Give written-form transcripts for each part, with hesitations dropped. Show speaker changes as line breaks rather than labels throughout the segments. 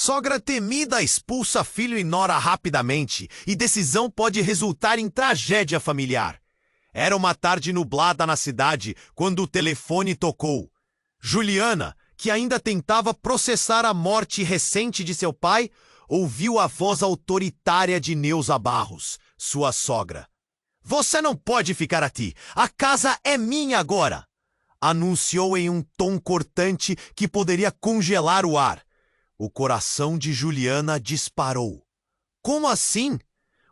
Sogra temida expulsa filho e nora rapidamente, e decisão pode resultar em tragédia familiar. Era uma tarde nublada na cidade quando o telefone tocou. Juliana, que ainda tentava processar a morte recente de seu pai, ouviu a voz autoritária de Neuza Barros, sua sogra. "Você não pode ficar aqui. A casa é minha agora!" Anunciou em um tom cortante que poderia congelar o ar. O coração de Juliana disparou. Como assim?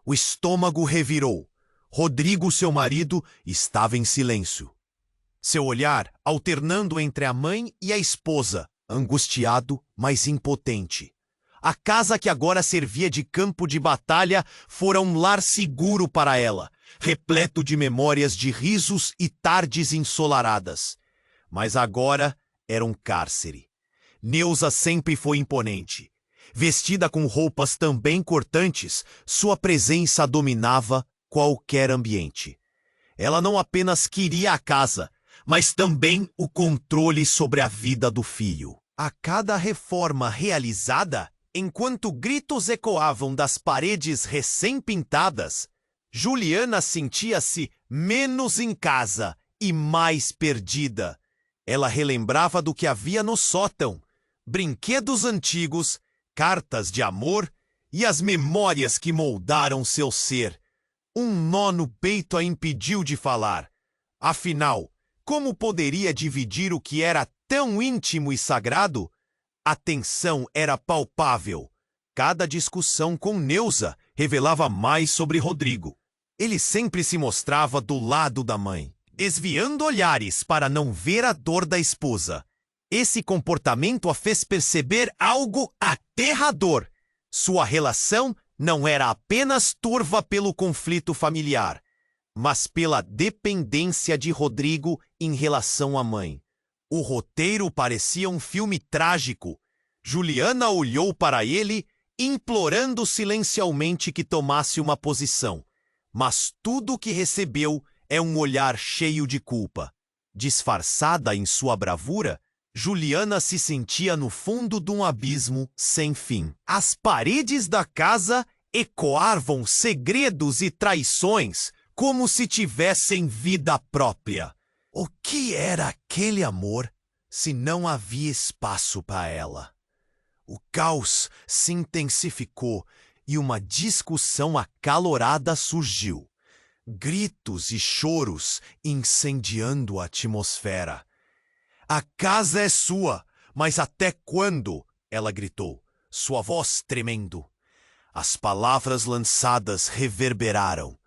O estômago revirou. Rodrigo, seu marido, estava em silêncio. Seu olhar alternando entre a mãe e a esposa, angustiado, mas impotente. A casa que agora servia de campo de batalha fora um lar seguro para ela, repleto de memórias de risos e tardes ensolaradas. Mas agora era um cárcere. Neuza sempre foi imponente. Vestida com roupas também cortantes, sua presença dominava qualquer ambiente. Ela não apenas queria a casa, mas também o controle sobre a vida do filho. A cada reforma realizada, enquanto gritos ecoavam das paredes recém-pintadas, Juliana sentia-se menos em casa e mais perdida. Ela relembrava do que havia no sótão, brinquedos antigos, cartas de amor e as memórias que moldaram seu ser. Um nó no peito a impediu de falar. Afinal, como poderia dividir o que era tão íntimo e sagrado? A tensão era palpável. Cada discussão com Neuza revelava mais sobre Rodrigo. Ele sempre se mostrava do lado da mãe, desviando olhares para não ver a dor da esposa. Esse comportamento a fez perceber algo aterrador. Sua relação não era apenas turva pelo conflito familiar, mas pela dependência de Rodrigo em relação à mãe. O roteiro parecia um filme trágico. Juliana olhou para ele, implorando silencialmente que tomasse uma posição. Mas tudo o que recebeu é um olhar cheio de culpa. Disfarçada em sua bravura, Juliana se sentia no fundo de um abismo sem fim. As paredes da casa ecoavam segredos e traições como se tivessem vida própria. O que era aquele amor se não havia espaço para ela? O caos se intensificou e uma discussão acalorada surgiu. Gritos e choros incendiando a atmosfera. "A casa é sua, mas até quando?" ela gritou, sua voz tremendo. As palavras lançadas reverberaram.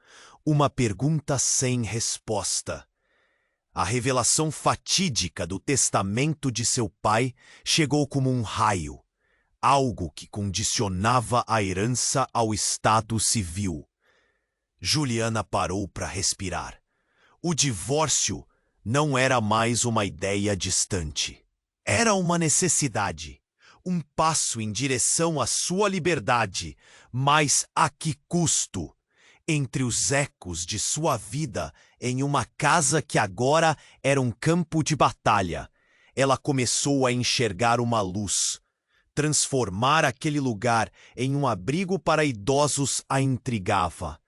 Uma pergunta sem resposta. A revelação fatídica do testamento de seu pai chegou como um raio. Algo que condicionava a herança ao estado civil. Juliana parou para respirar. O divórcio não era mais uma ideia distante. Era uma necessidade, um passo em direção à sua liberdade, mas a que custo? Entre os ecos de sua vida em uma casa que agora era um campo de batalha, ela começou a enxergar uma luz. Transformar aquele lugar em um abrigo para idosos a intrigava.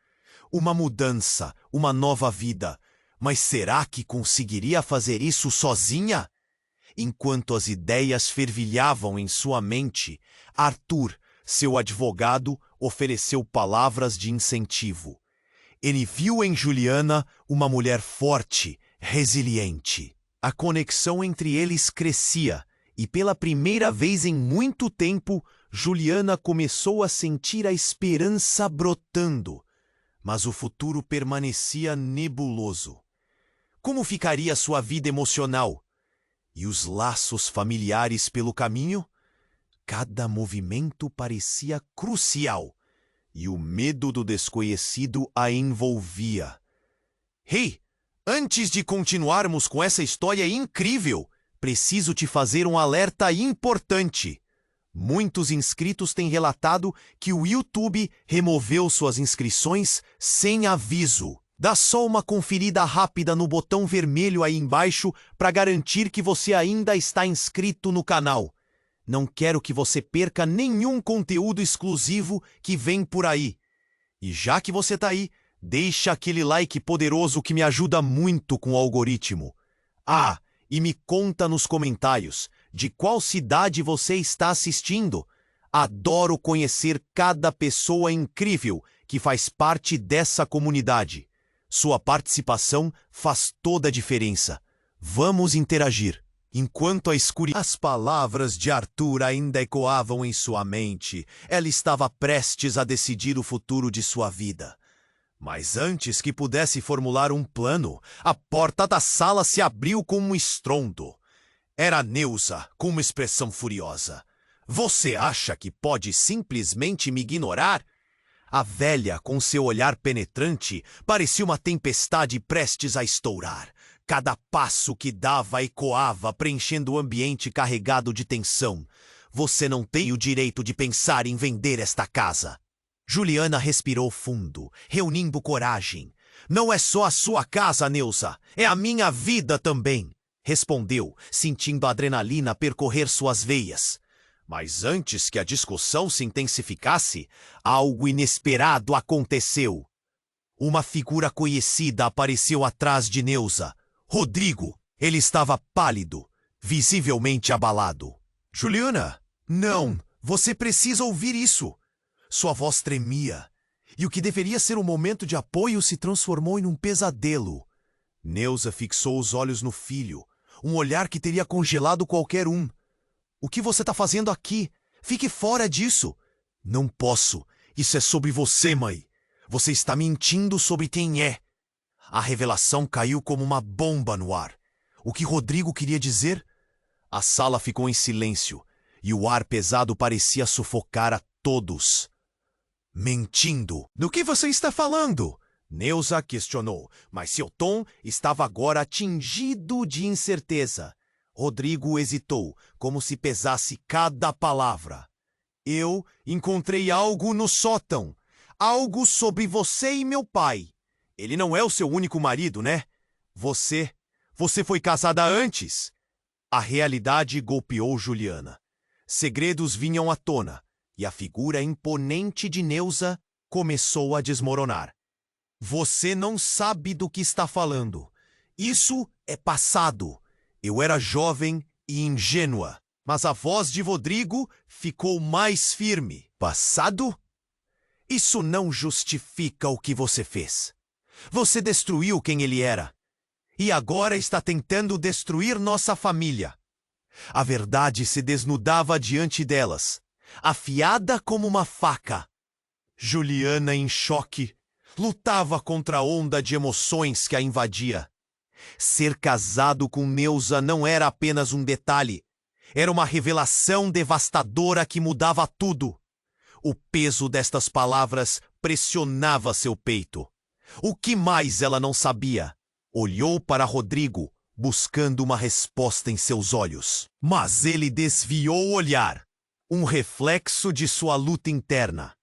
Uma mudança, uma nova vida. Mas será que conseguiria fazer isso sozinha? Enquanto as ideias fervilhavam em sua mente, Arthur, seu advogado, ofereceu palavras de incentivo. Ele viu em Juliana uma mulher forte, resiliente. A conexão entre eles crescia, e pela primeira vez em muito tempo, Juliana começou a sentir a esperança brotando. Mas o futuro permanecia nebuloso. Como ficaria sua vida emocional? E os laços familiares pelo caminho? Cada movimento parecia crucial, e o medo do desconhecido a envolvia. "Hey, antes de continuarmos com essa história incrível, preciso te fazer um alerta importante. Muitos inscritos têm relatado que o YouTube removeu suas inscrições sem aviso. Dá só uma conferida rápida no botão vermelho aí embaixo para garantir que você ainda está inscrito no canal. Não quero que você perca nenhum conteúdo exclusivo que vem por aí. E já que você tá aí, deixa aquele like poderoso que me ajuda muito com o algoritmo. Ah, e me conta nos comentários de qual cidade você está assistindo. Adoro conhecer cada pessoa incrível que faz parte dessa comunidade. Sua participação faz toda a diferença. Vamos interagir. Enquanto a escuridão... As palavras de Arthur ainda ecoavam em sua mente. Ela estava prestes a decidir o futuro de sua vida. Mas antes que pudesse formular um plano, a porta da sala se abriu com um estrondo. Era Neuza, com uma expressão furiosa. Você acha que pode simplesmente me ignorar? A velha, com seu olhar penetrante, parecia uma tempestade prestes a estourar. Cada passo que dava ecoava, preenchendo o ambiente carregado de tensão. Você não tem o direito de pensar em vender esta casa. Juliana respirou fundo, reunindo coragem. Não é só a sua casa, Neuza, é a minha vida também, respondeu, sentindo a adrenalina percorrer suas veias. Mas antes que a discussão se intensificasse, algo inesperado aconteceu. Uma figura conhecida apareceu atrás de Neuza. Rodrigo. Ele estava pálido, visivelmente abalado. Juliana, não, você precisa ouvir isso. Sua voz tremia, e o que deveria ser um momento de apoio se transformou em um pesadelo. Neuza fixou os olhos no filho, um olhar que teria congelado qualquer um. O que você está fazendo aqui? Fique fora disso. Não posso. Isso é sobre você, mãe. Você está mentindo sobre quem é. A revelação caiu como uma bomba no ar. O que Rodrigo queria dizer? A sala ficou em silêncio, e o ar pesado parecia sufocar a todos. Mentindo? Do que você está falando? Neuza questionou, mas seu tom estava agora tingido de incerteza. Rodrigo hesitou, como se pesasse cada palavra. Eu encontrei algo no sótão. Algo sobre você e meu pai. Ele não é o seu único marido, né? Você foi casada antes. A realidade golpeou Juliana. Segredos vinham à tona, e a figura imponente de Neuza começou a desmoronar. Você não sabe do que está falando. Isso é passado. Eu era jovem e ingênua, mas a voz de Rodrigo ficou mais firme. Passado? Isso não justifica o que você fez. Você destruiu quem ele era. E agora está tentando destruir nossa família. A verdade se desnudava diante delas, afiada como uma faca. Juliana, em choque, lutava contra a onda de emoções que a invadia. Ser casado com Neuza não era apenas um detalhe. Era uma revelação devastadora que mudava tudo. O peso destas palavras pressionava seu peito. O que mais ela não sabia? Olhou para Rodrigo, buscando uma resposta em seus olhos. Mas ele desviou o olhar, um reflexo de sua luta interna.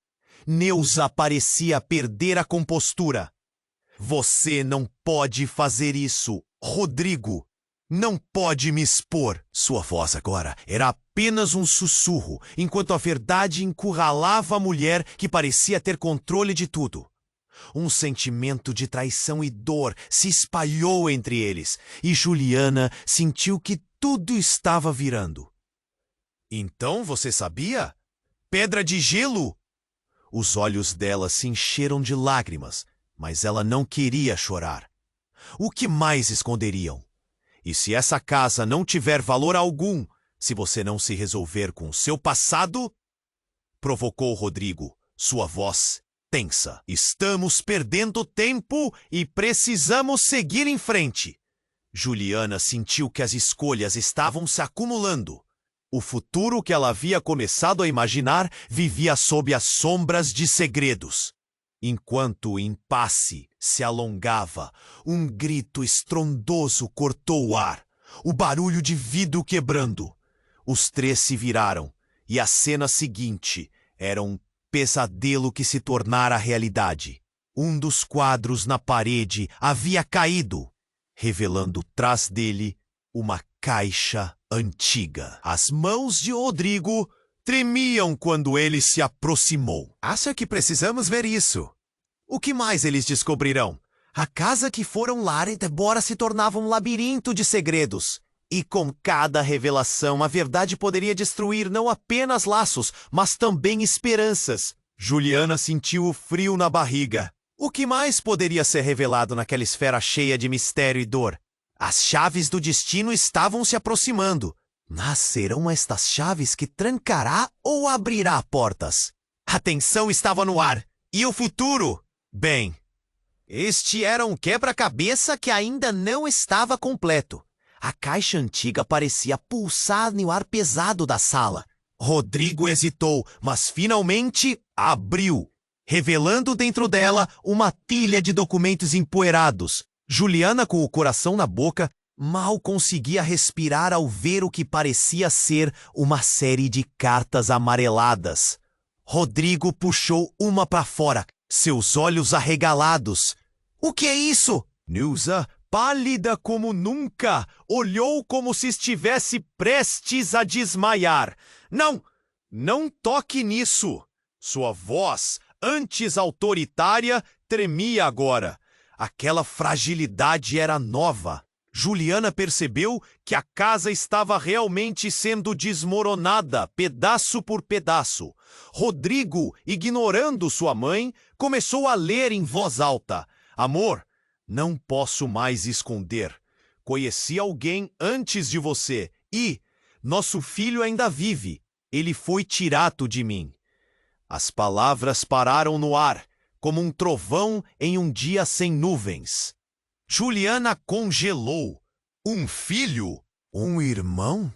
Neuza parecia perder a compostura. Você não pode fazer isso, Rodrigo. Não pode me expor. Sua voz agora era apenas um sussurro, enquanto a verdade encurralava a mulher que parecia ter controle de tudo. Um sentimento de traição e dor se espalhou entre eles, e Juliana sentiu que tudo estava virando. Então você sabia? Pedra de gelo! Os olhos dela se encheram de lágrimas, mas ela não queria chorar. O que mais esconderiam? E se essa casa não tiver valor algum, se você não se resolver com o seu passado? Provocou Rodrigo, sua voz tensa. Estamos perdendo tempo e precisamos seguir em frente. Juliana sentiu que as escolhas estavam se acumulando. O futuro que ela havia começado a imaginar vivia sob as sombras de segredos. Enquanto o impasse se alongava, um grito estrondoso cortou o ar, o barulho de vidro quebrando. Os três se viraram, e a cena seguinte era um pesadelo que se tornara realidade. Um dos quadros na parede havia caído, revelando trás dele uma caixa antiga. As mãos de Rodrigo tremiam quando ele se aproximou. Acha que precisamos ver isso? O que mais eles descobrirão? A casa que foram lá embora se tornava um labirinto de segredos. E com cada revelação, a verdade poderia destruir não apenas laços, mas também esperanças. Juliana sentiu o frio na barriga. O que mais poderia ser revelado naquela esfera cheia de mistério e dor? As chaves do destino estavam se aproximando. Mas serão estas chaves que trancará ou abrirá portas? A tensão estava no ar. E o futuro? Bem, este era um quebra-cabeça que ainda não estava completo. A caixa antiga parecia pulsar no ar pesado da sala. Rodrigo hesitou, mas finalmente abriu, revelando dentro dela uma pilha de documentos empoeirados. Juliana, com o coração na boca, mal conseguia respirar ao ver o que parecia ser uma série de cartas amareladas. Rodrigo puxou uma para fora, seus olhos arregalados. O que é isso? Neuza, pálida como nunca, olhou como se estivesse prestes a desmaiar. Não toque nisso. Sua voz, antes autoritária, tremia agora. Aquela fragilidade era nova. Juliana percebeu que a casa estava realmente sendo desmoronada, pedaço por pedaço. Rodrigo, ignorando sua mãe, começou a ler em voz alta. Amor, não posso mais esconder. Conheci alguém antes de você e nosso filho ainda vive. Ele foi tirado de mim. As palavras pararam no ar, como um trovão em um dia sem nuvens. Juliana congelou. Um filho? Um irmão?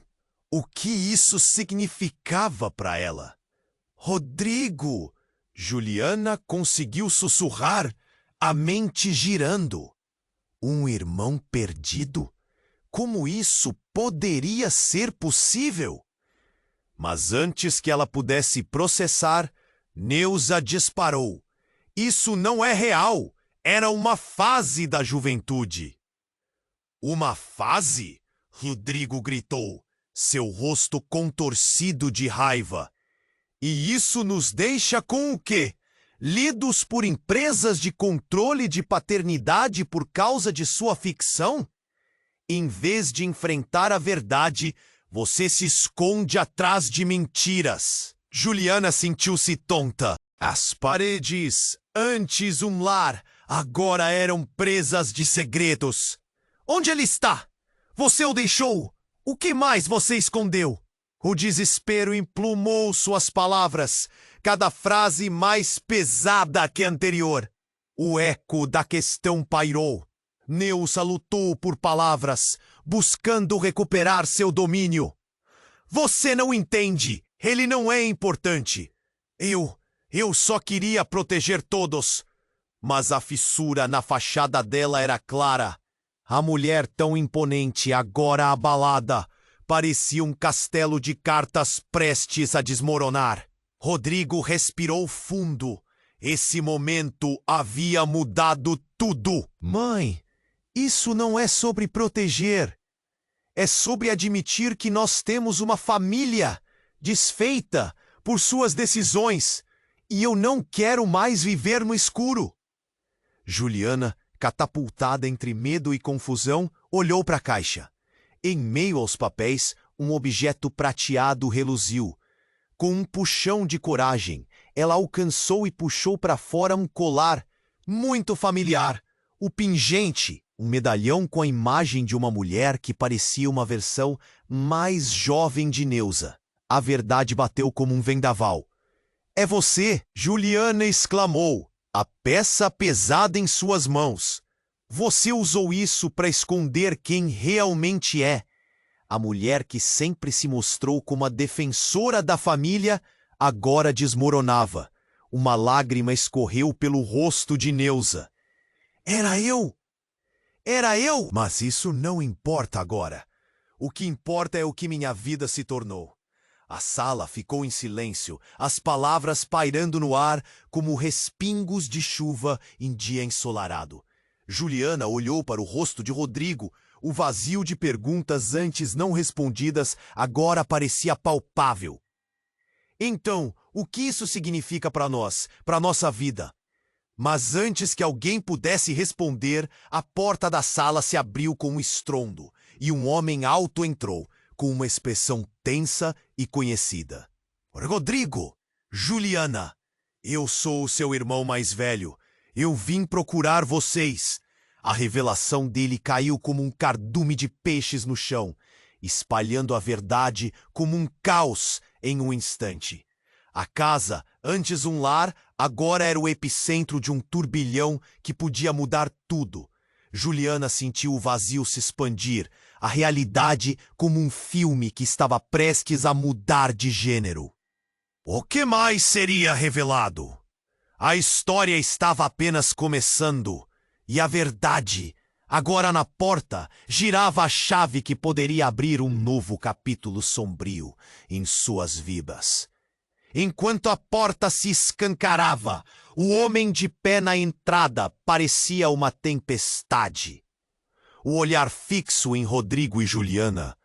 O que isso significava para ela? Rodrigo! Juliana conseguiu sussurrar, a mente girando. Um irmão perdido? Como isso poderia ser possível? Mas antes que ela pudesse processar, Neuza disparou. Isso não é real! Era uma fase da juventude. Uma fase? Rodrigo gritou, seu rosto contorcido de raiva. E isso nos deixa com o quê? Lidos por empresas de controle de paternidade por causa de sua ficção? Em vez de enfrentar a verdade, você se esconde atrás de mentiras. Juliana sentiu-se tonta. As paredes, antes um lar, agora eram presas de segredos. Onde ele está? Você o deixou? O que mais você escondeu? O desespero emplumou suas palavras, cada frase mais pesada que a anterior. O eco da questão pairou. Neuza lutou por palavras, buscando recuperar seu domínio. Você não entende. Ele não é importante. Eu só queria proteger todos. Mas a fissura na fachada dela era clara. A mulher tão imponente, agora abalada, parecia um castelo de cartas prestes a desmoronar. Rodrigo respirou fundo. Esse momento havia mudado tudo. Mãe, isso não é sobre proteger. É sobre admitir que nós temos uma família desfeita por suas decisões. E eu não quero mais viver no escuro. Juliana, catapultada entre medo e confusão, olhou para a caixa. Em meio aos papéis, um objeto prateado reluziu. Com um puxão de coragem, ela alcançou e puxou para fora um colar muito familiar. O pingente, um medalhão com a imagem de uma mulher que parecia uma versão mais jovem de Neuza. A verdade bateu como um vendaval. É você, Juliana exclamou, a peça pesada em suas mãos. Você usou isso para esconder quem realmente é. A mulher que sempre se mostrou como a defensora da família, agora desmoronava. Uma lágrima escorreu pelo rosto de Neuza. Era eu! Era eu! Mas isso não importa agora. O que importa é o que minha vida se tornou. A sala ficou em silêncio, as palavras pairando no ar como respingos de chuva em dia ensolarado. Juliana olhou para o rosto de Rodrigo, O vazio de perguntas antes não respondidas agora parecia palpável. Então, o que isso significa para nós, para nossa vida? Mas antes que alguém pudesse responder, a porta da sala se abriu com um estrondo, e um homem alto entrou, com uma expressão tensa e conhecida. Rodrigo! Juliana! Eu sou o seu irmão mais velho. Eu vim procurar vocês. A revelação dele caiu como um cardume de peixes no chão, espalhando a verdade como um caos em um instante. A casa, antes um lar, agora era o epicentro de um turbilhão que podia mudar tudo. Juliana sentiu o vazio se expandir, a realidade como um filme que estava prestes a mudar de gênero. O que mais seria revelado? A história estava apenas começando, e a verdade, agora na porta, girava a chave que poderia abrir um novo capítulo sombrio em suas vidas. Enquanto a porta se escancarava, o homem de pé na entrada parecia uma tempestade. O olhar fixo em Rodrigo e Juliana,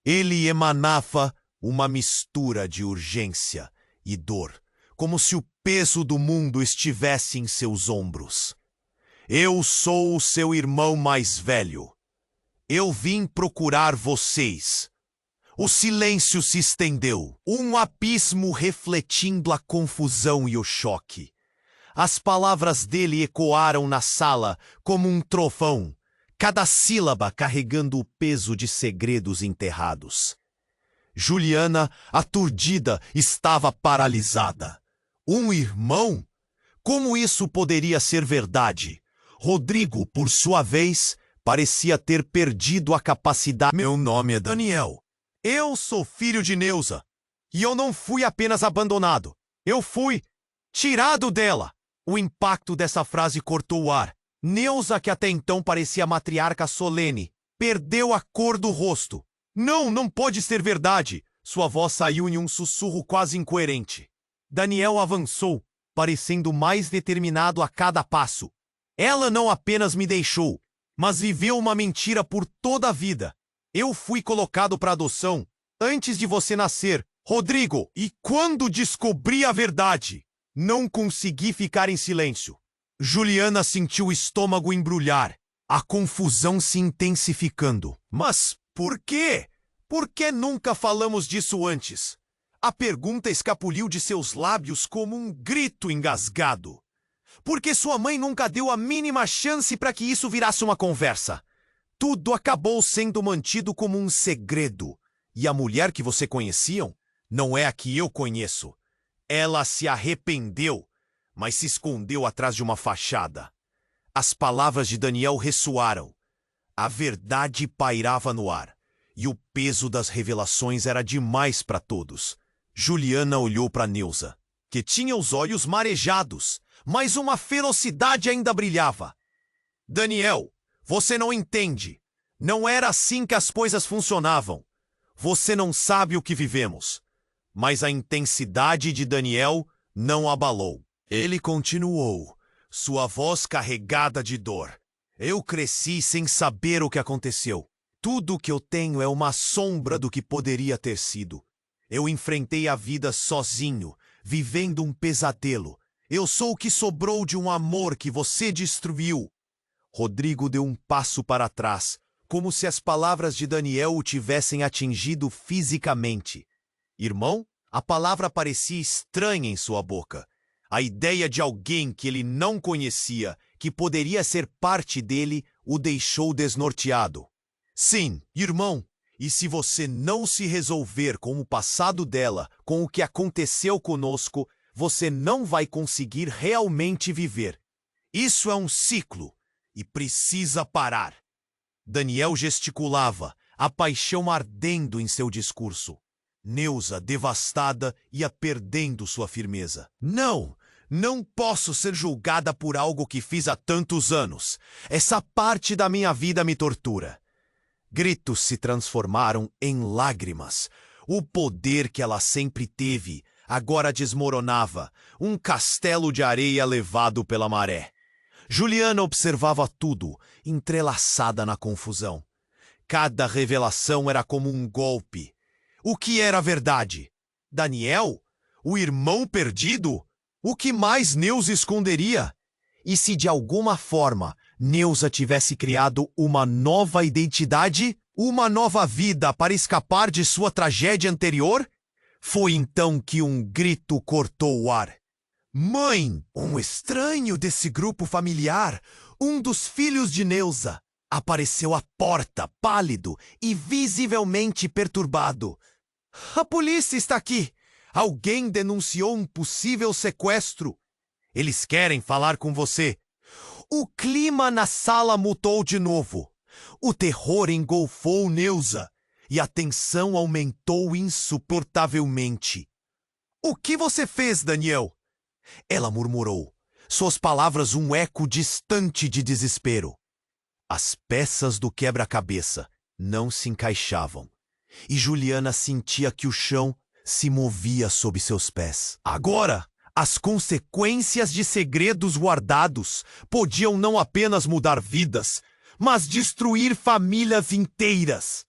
ele emanava uma mistura de urgência e dor, como se o peso do mundo estivesse em seus ombros. Eu sou o seu irmão mais velho. Eu vim procurar vocês. O silêncio se estendeu, um abismo refletindo a confusão e o choque. As palavras dele ecoaram na sala como um trovão, cada sílaba carregando o peso de segredos enterrados. Juliana, aturdida, estava paralisada. Um irmão? Como isso poderia ser verdade? Rodrigo, por sua vez, parecia ter perdido a capacidade. Meu nome é Daniel. Eu sou filho de Neuza. E eu não fui apenas abandonado. Eu fui tirado dela. O impacto dessa frase cortou o ar. Neuza, que até então parecia matriarca solene, perdeu a cor do rosto. Não pode ser verdade. Sua voz saiu em um sussurro quase incoerente. Daniel avançou, parecendo mais determinado a cada passo. Ela não apenas me deixou, mas viveu uma mentira por toda a vida. Eu fui colocado para adoção antes de você nascer, Rodrigo, e quando descobri a verdade, não consegui ficar em silêncio. Juliana sentiu o estômago embrulhar, a confusão se intensificando. Mas por quê? Por que nunca falamos disso antes? A pergunta escapuliu de seus lábios como um grito engasgado. Porque sua mãe nunca deu a mínima chance para que isso virasse uma conversa. Tudo acabou sendo mantido como um segredo. E a mulher que você conheciam não é a que eu conheço. Ela se arrependeu, mas se escondeu atrás de uma fachada. As palavras de Daniel ressoaram. A verdade pairava no ar, e o peso das revelações era demais para todos. Juliana olhou para Neuza, que tinha os olhos marejados, mas uma ferocidade ainda brilhava. Daniel, você não entende. Não era assim que as coisas funcionavam. Você não sabe o que vivemos. Mas a intensidade de Daniel não abalou. Ele continuou, sua voz carregada de dor. Eu cresci sem saber o que aconteceu. Tudo o que eu tenho é uma sombra do que poderia ter sido. Eu enfrentei a vida sozinho, vivendo um pesadelo. Eu sou o que sobrou de um amor que você destruiu. Rodrigo deu um passo para trás, como se as palavras de Daniel o tivessem atingido fisicamente. Irmão? A palavra parecia estranha em sua boca. A ideia de alguém que ele não conhecia, que poderia ser parte dele, o deixou desnorteado. Sim, irmão. E se você não se resolver com o passado dela, com o que aconteceu conosco, você não vai conseguir realmente viver. Isso é um ciclo e precisa parar. Daniel gesticulava, a paixão ardendo em seu discurso. Neuza, devastada, ia perdendo sua firmeza. Não posso ser julgada por algo que fiz há tantos anos. Essa parte da minha vida me tortura. Gritos se transformaram em lágrimas. O poder que ela sempre teve agora desmoronava, um castelo de areia levado pela maré. Juliana observava tudo, entrelaçada na confusão. Cada revelação era como um golpe. O que era verdade? Daniel? O irmão perdido? O que mais Neuza esconderia? E se de alguma forma Neuza tivesse criado uma nova identidade, uma nova vida para escapar de sua tragédia anterior? Foi então que um grito cortou o ar. Mãe! Um estranho desse grupo familiar, um dos filhos de Neuza, apareceu à porta, pálido e visivelmente perturbado. A polícia está aqui! Alguém denunciou um possível sequestro. Eles querem falar com você. O clima na sala mudou de novo. O terror engolfou Neuza e a tensão aumentou insuportavelmente. O que você fez, Daniel? Ela murmurou, suas palavras um eco distante de desespero. As peças do quebra-cabeça não se encaixavam, e Juliana sentia que o chão se movia sob seus pés. Agora, as consequências de segredos guardados podiam não apenas mudar vidas, mas destruir famílias inteiras.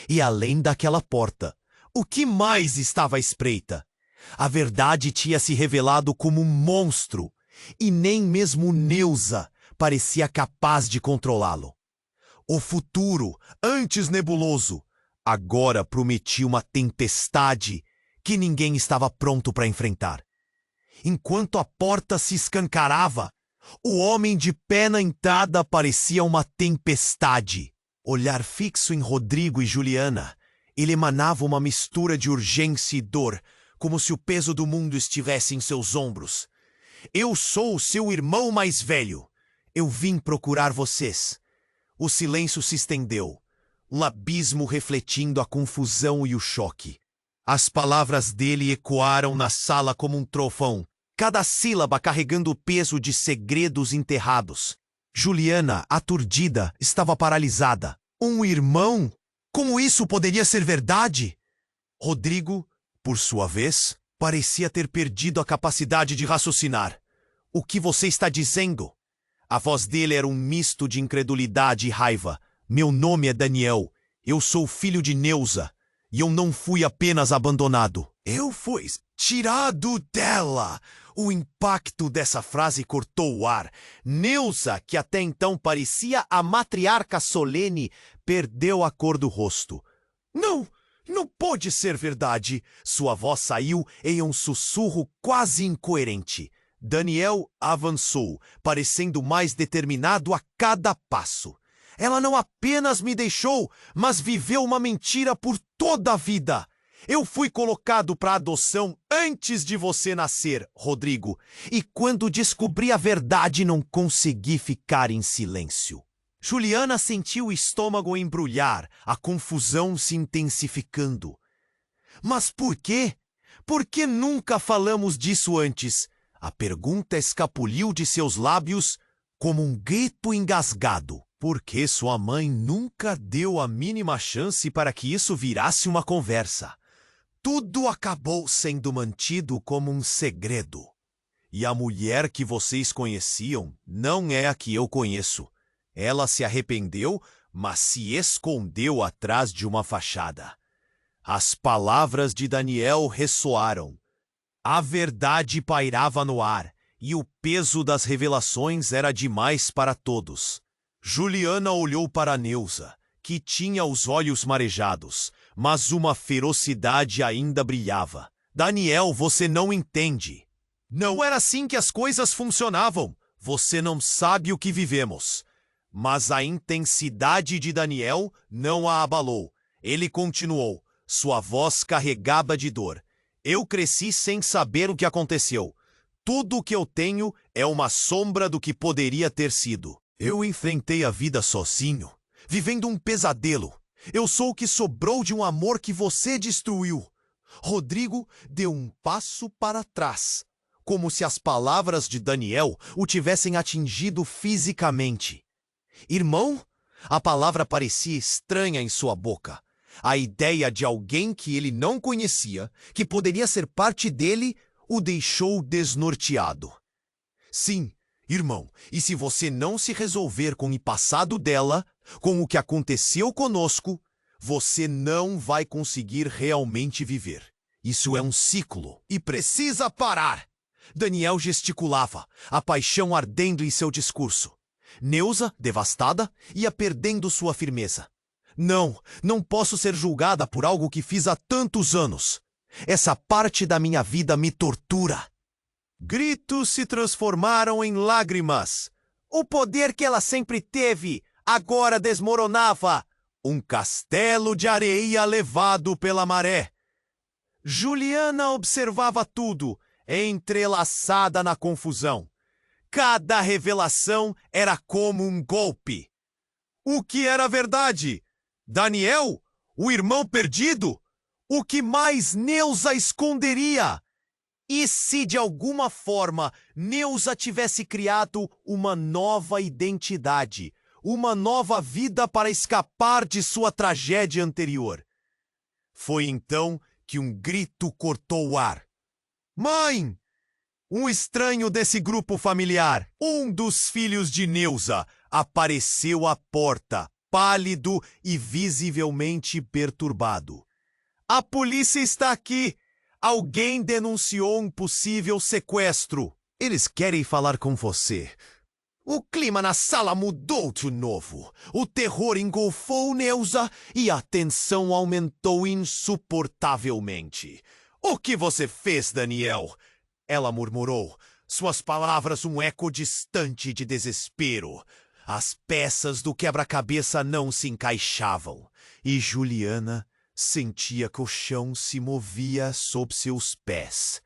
E além daquela porta, o que mais estava à espreita? A verdade tinha se revelado como um monstro, e nem mesmo Neuza parecia capaz de controlá-lo. O futuro, antes nebuloso, agora prometia uma tempestade que ninguém estava pronto para enfrentar. Enquanto a porta se escancarava, o homem de pé na entrada parecia uma tempestade. Olhar fixo em Rodrigo e Juliana, ele emanava uma mistura de urgência e dor, como se o peso do mundo estivesse em seus ombros. Eu sou o seu irmão mais velho. Eu vim procurar vocês. O silêncio se estendeu, um abismo refletindo a confusão e o choque. As palavras dele ecoaram na sala como um trovão, cada sílaba carregando o peso de segredos enterrados. Juliana, aturdida, estava paralisada. Um irmão? Como isso poderia ser verdade? Rodrigo, por sua vez, parecia ter perdido a capacidade de raciocinar. O que você está dizendo? A voz dele era um misto de incredulidade e raiva. Meu nome é Daniel. Eu sou filho de Neuza. E eu não fui apenas abandonado. Eu fui tirado dela. O impacto dessa frase cortou o ar. Neuza, que até então parecia a matriarca solene, perdeu a cor do rosto. Não! Não pode ser verdade! Sua voz saiu em um sussurro quase incoerente. Daniel avançou, parecendo mais determinado a cada passo. Ela não apenas me deixou, mas viveu uma mentira por toda a vida. Eu fui colocado para adoção antes de você nascer, Rodrigo, e quando descobri a verdade não consegui ficar em silêncio. Juliana sentiu o estômago embrulhar, a confusão se intensificando. Mas por quê? Por que nunca falamos disso antes? A pergunta escapuliu de seus lábios como um grito engasgado. Porque sua mãe nunca deu a mínima chance para que isso virasse uma conversa. Tudo acabou sendo mantido como um segredo. E a mulher que vocês conheciam não é a que eu conheço. Ela se arrependeu, mas se escondeu atrás de uma fachada. As palavras de Daniel ressoaram. A verdade pairava no ar, e o peso das revelações era demais para todos. Juliana olhou para Neuza, que tinha os olhos marejados, mas uma ferocidade ainda brilhava. Daniel, você não entende. Não era assim que as coisas funcionavam. Você não sabe o que vivemos. Mas a intensidade de Daniel não a abalou. Ele continuou, sua voz carregada de dor. Eu cresci sem saber o que aconteceu. Tudo o que eu tenho é uma sombra do que poderia ter sido. Eu enfrentei a vida sozinho, vivendo um pesadelo. Eu sou o que sobrou de um amor que você destruiu. Rodrigo deu um passo para trás, como se as palavras de Daniel o tivessem atingido fisicamente. Irmão? A palavra parecia estranha em sua boca. A ideia de alguém que ele não conhecia, que poderia ser parte dele, o deixou desnorteado. Sim, irmão, e se você não se resolver com o passado dela, Com o que aconteceu conosco, você não vai conseguir realmente viver. Isso é um ciclo e precisa parar. Daniel gesticulava, a paixão ardendo em seu discurso. Neusa, devastada, ia perdendo sua firmeza. Não posso ser julgada por algo que fiz há tantos anos. Essa parte da minha vida me tortura. Gritos se transformaram em lágrimas. O poder que ela sempre teve agora desmoronava. Um castelo de areia levado pela maré. Juliana observava tudo, entrelaçada na confusão. Cada revelação era como um golpe. O que era verdade? Daniel? O irmão perdido? O que mais Neusa esconderia? E se de alguma forma Neusa tivesse criado uma nova identidade, uma nova vida para escapar de sua tragédia anterior? Foi então que um grito cortou o ar. Mãe! Um estranho desse grupo familiar, um dos filhos de Neusa, apareceu à porta, pálido e visivelmente perturbado. A polícia está aqui! Alguém denunciou um possível sequestro. Eles querem falar com você. O clima na sala mudou de novo. O terror engolfou Neusa e a tensão aumentou insuportavelmente. O que você fez, Daniel? Ela murmurou, suas palavras um eco distante de desespero. As peças do quebra-cabeça não se encaixavam, e Juliana sentia que o chão se movia sob seus pés.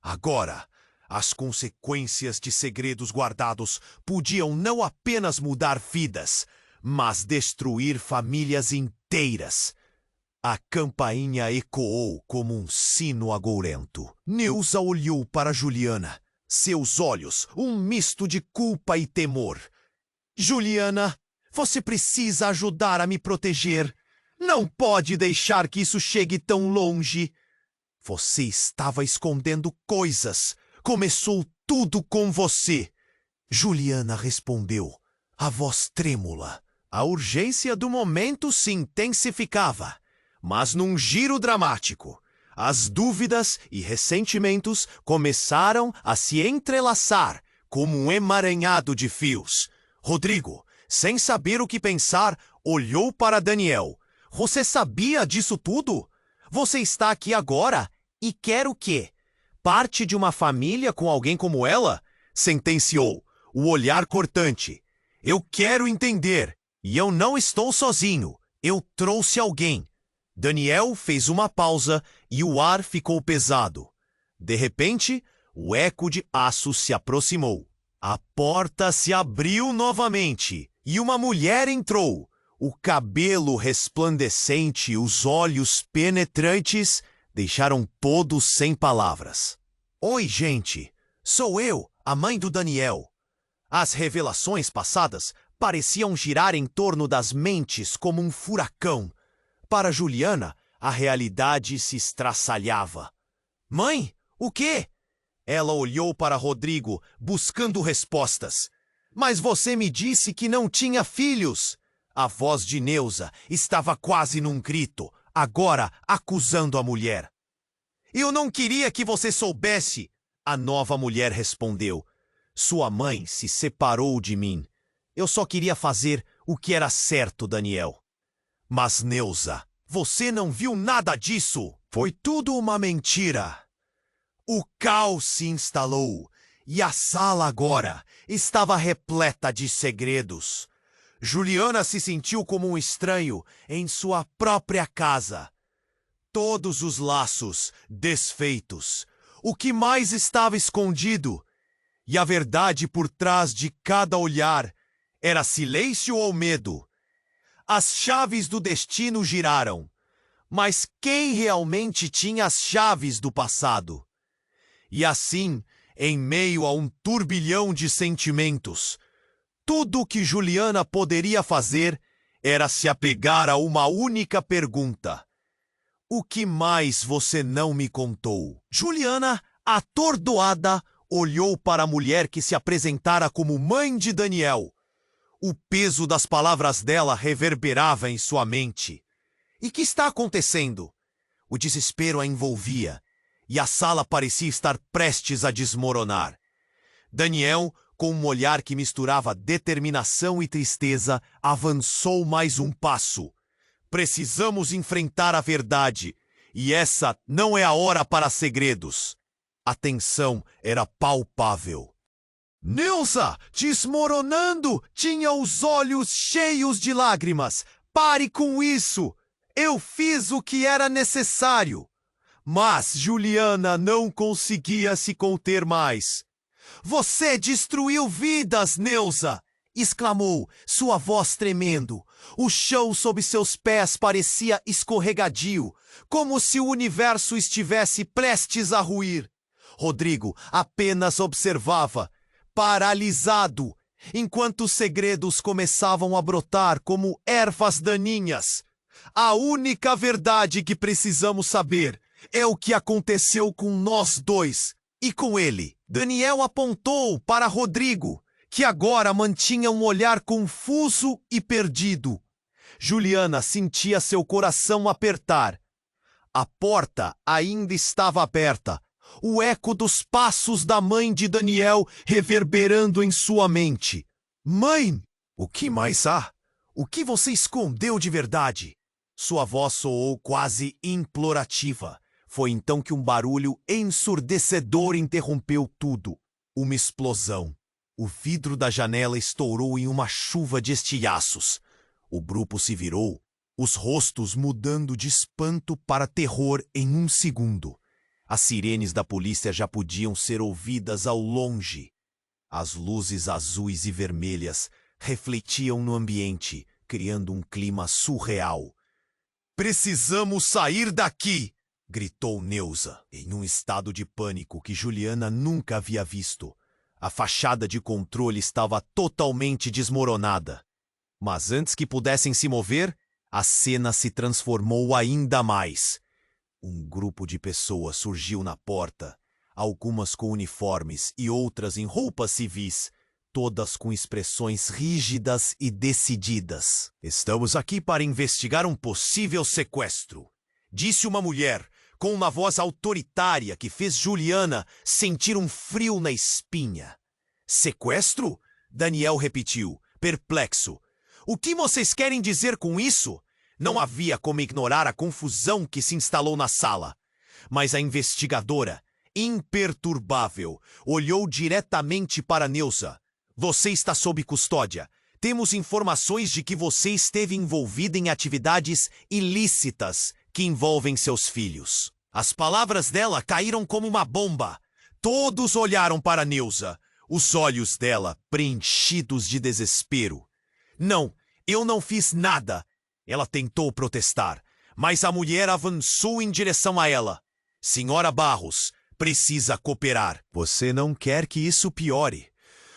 Agora, as consequências de segredos guardados podiam não apenas mudar vidas, mas destruir famílias inteiras. A campainha ecoou como um sino agourento. Neusa olhou para Juliana. Seus olhos, um misto de culpa e temor. Juliana, você precisa ajudar a me proteger. Não pode deixar que isso chegue tão longe. Você estava escondendo coisas. Começou tudo com você. Juliana respondeu, a voz trêmula. A urgência do momento se intensificava. Mas num giro dramático, as dúvidas e ressentimentos começaram a se entrelaçar como um emaranhado de fios. Rodrigo, sem saber o que pensar, olhou para Daniel. Você sabia disso tudo? Você está aqui agora e quer o quê? Parte de uma família com alguém como ela? Sentenciou, o olhar cortante. Eu quero entender. E eu não estou sozinho. Eu trouxe alguém. Daniel fez uma pausa e o ar ficou pesado. De repente, o eco de aço se aproximou. A porta se abriu novamente e uma mulher entrou. O cabelo resplandecente e os olhos penetrantes deixaram todos sem palavras. Oi, gente. Sou eu, a mãe do Daniel. As revelações passadas pareciam girar em torno das mentes como um furacão. Para Juliana, a realidade se estraçalhava. Mãe, o quê? Ela olhou para Rodrigo, buscando respostas. Mas você me disse que não tinha filhos. A voz de Neusa estava quase num grito, agora acusando a mulher. Eu não queria que você soubesse, a nova mulher respondeu. Sua mãe se separou de mim. Eu só queria fazer o que era certo, Daniel. Mas, Neusa, você não viu nada disso. Foi tudo uma mentira. O caos se instalou e a sala agora estava repleta de segredos. Juliana se sentiu como um estranho em sua própria casa. Todos os laços desfeitos. O que mais estava escondido? E a verdade por trás de cada olhar era silêncio ou medo? As chaves do destino giraram. Mas quem realmente tinha as chaves do passado? E assim, em meio a um turbilhão de sentimentos, tudo o que Juliana poderia fazer era se apegar a uma única pergunta. O que mais você não me contou? Juliana, atordoada, olhou para a mulher que se apresentara como mãe de Daniel. O peso das palavras dela reverberava em sua mente. E que está acontecendo? O desespero a envolvia, e a sala parecia estar prestes a desmoronar. Daniel, com um olhar que misturava determinação e tristeza, avançou mais um passo. Precisamos enfrentar a verdade, e essa não é a hora para segredos. A tensão era palpável. Neuza, desmoronando, tinha os olhos cheios de lágrimas. Pare com isso! Eu fiz o que era necessário. Mas Juliana não conseguia se conter mais. Você destruiu vidas, Neuza! Exclamou, sua voz tremendo. O chão sob seus pés parecia escorregadio, como se o universo estivesse prestes a ruir. Rodrigo apenas observava, paralisado, enquanto os segredos começavam a brotar como ervas daninhas. A única verdade que precisamos saber é o que aconteceu com nós dois e com ele. Daniel apontou para Rodrigo, que agora mantinha um olhar confuso e perdido. Juliana sentia seu coração apertar. A porta ainda estava aberta, o eco dos passos da mãe de Daniel reverberando em sua mente. Mãe, o que mais há? O que você escondeu de verdade? Sua voz soou quase implorativa. Foi então que um barulho ensurdecedor interrompeu tudo. Uma explosão. O vidro da janela estourou em uma chuva de estilhaços. O grupo se virou, os rostos mudando de espanto para terror em um segundo. As sirenes da polícia já podiam ser ouvidas ao longe. As luzes azuis e vermelhas refletiam no ambiente, criando um clima surreal. Precisamos sair daqui! Gritou Neuza, em um estado de pânico que Juliana nunca havia visto. A fachada de controle estava totalmente desmoronada. Mas antes que pudessem se mover, a cena se transformou ainda mais. Um grupo de pessoas surgiu na porta, algumas com uniformes e outras em roupas civis, todas com expressões rígidas e decididas. Estamos aqui para investigar um possível sequestro, disse uma mulher, com uma voz autoritária que fez Juliana sentir um frio na espinha. Sequestro? Daniel repetiu, perplexo. O que vocês querem dizer com isso? Não havia como ignorar a confusão que se instalou na sala. Mas a investigadora, imperturbável, olhou diretamente para Neuza. Você está sob custódia. Temos informações de que você esteve envolvida em atividades ilícitas que envolvem seus filhos. As palavras dela caíram como uma bomba. Todos olharam para Neuza, os olhos dela preenchidos de desespero. Não, eu não fiz nada. Ela tentou protestar, mas a mulher avançou em direção a ela. Senhora Barros, precisa cooperar. Você não quer que isso piore.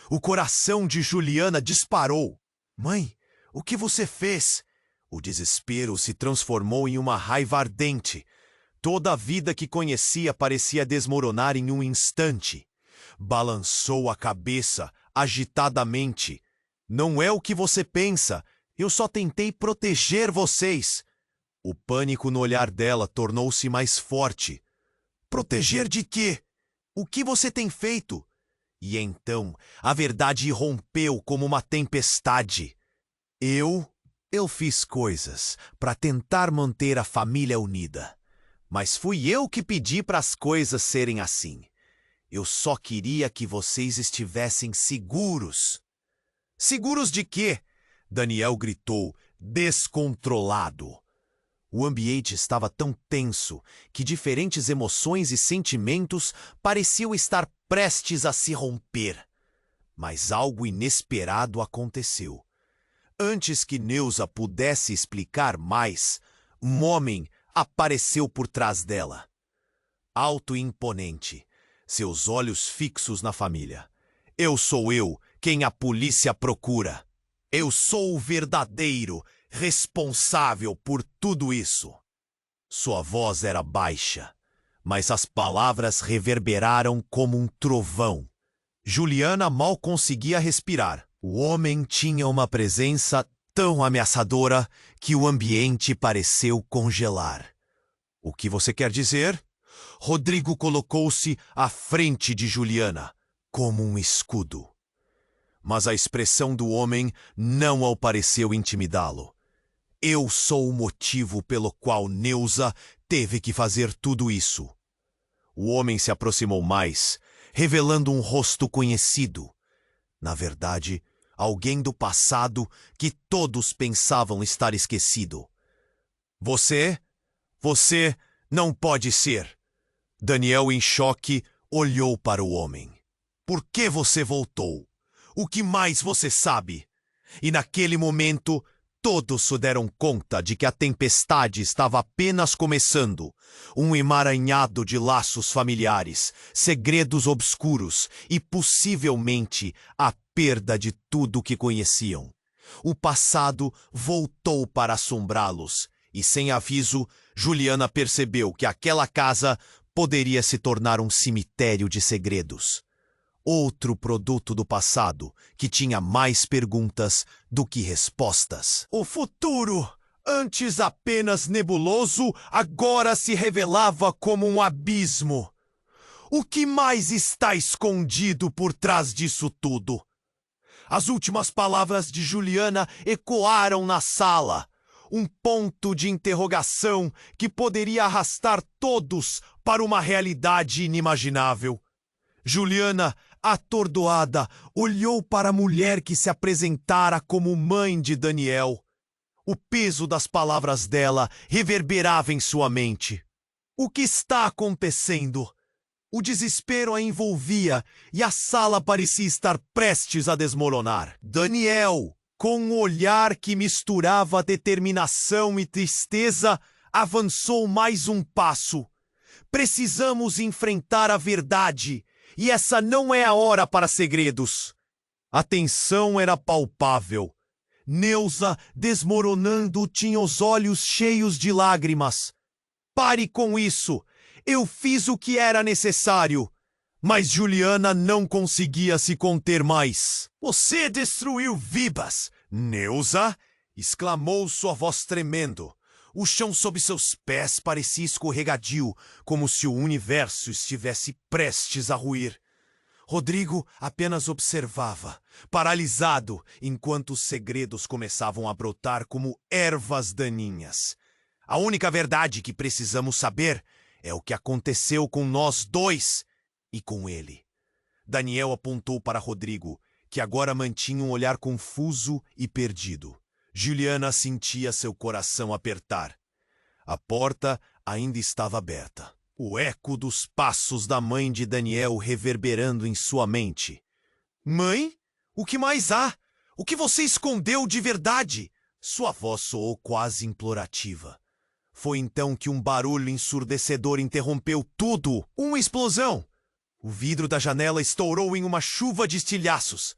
O coração de Juliana disparou. Mãe, o que você fez? O desespero se transformou em uma raiva ardente. Toda a vida que conhecia parecia desmoronar em um instante. Balançou a cabeça, agitadamente. Não é o que você pensa. Eu só tentei proteger vocês. O pânico no olhar dela tornou-se mais forte. Proteger de quê? O que você tem feito? E então a verdade irrompeu como uma tempestade. Eu fiz coisas para tentar manter a família unida. Mas fui eu que pedi para as coisas serem assim. Eu só queria que vocês estivessem seguros. Seguros de quê? Daniel gritou, descontrolado. O ambiente estava tão tenso que diferentes emoções e sentimentos pareciam estar prestes a se romper. Mas algo inesperado aconteceu. Antes que Neuza pudesse explicar mais, um homem apareceu por trás dela. Alto e imponente, seus olhos fixos na família. Eu sou quem a polícia procura. Eu sou o verdadeiro responsável por tudo isso. Sua voz era baixa, mas as palavras reverberaram como um trovão. Juliana mal conseguia respirar. O homem tinha uma presença tão ameaçadora que o ambiente pareceu congelar. O que você quer dizer? Rodrigo colocou-se à frente de Juliana, como um escudo. Mas a expressão do homem não ao pareceu intimidá-lo. Eu sou o motivo pelo qual Neuza teve que fazer tudo isso. O homem se aproximou mais, revelando um rosto conhecido. Na verdade, alguém do passado que todos pensavam estar esquecido. Você não pode ser. Daniel, em choque, olhou para o homem. Por que você voltou? O que mais você sabe? E naquele momento, todos se deram conta de que a tempestade estava apenas começando. Um emaranhado de laços familiares, segredos obscuros e, possivelmente, a perda de tudo o que conheciam. O passado voltou para assombrá-los e, sem aviso, Juliana percebeu que aquela casa poderia se tornar um cemitério de segredos. Outro produto do passado que tinha mais perguntas do que respostas. O futuro, antes apenas nebuloso, agora se revelava como um abismo. O que mais está escondido por trás disso tudo? As últimas palavras de Juliana ecoaram na sala. Um ponto de interrogação que poderia arrastar todos para uma realidade inimaginável. Juliana, atordoada, olhou para a mulher que se apresentara como mãe de Daniel. O peso das palavras dela reverberava em sua mente. O que está acontecendo? O desespero a envolvia e a sala parecia estar prestes a desmoronar. Daniel, com um olhar que misturava determinação e tristeza, avançou mais um passo. Precisamos enfrentar a verdade. E essa não é a hora para segredos. A tensão era palpável. Neuza, desmoronando, tinha os olhos cheios de lágrimas. Pare com isso. Eu fiz o que era necessário. Mas Juliana não conseguia se conter mais. Você destruiu vidas, Neuza! Exclamou sua voz tremendo. O chão sob seus pés parecia escorregadio, como se o universo estivesse prestes a ruir. Rodrigo apenas observava, paralisado, enquanto os segredos começavam a brotar como ervas daninhas. A única verdade que precisamos saber é o que aconteceu com nós dois e com ele. Daniel apontou para Rodrigo, que agora mantinha um olhar confuso e perdido. Juliana sentia seu coração apertar. A porta ainda estava aberta. O eco dos passos da mãe de Daniel reverberando em sua mente. Mãe? O que mais há? O que você escondeu de verdade? Sua voz soou quase implorativa. Foi então que um barulho ensurdecedor interrompeu tudo. Uma explosão! O vidro da janela estourou em uma chuva de estilhaços.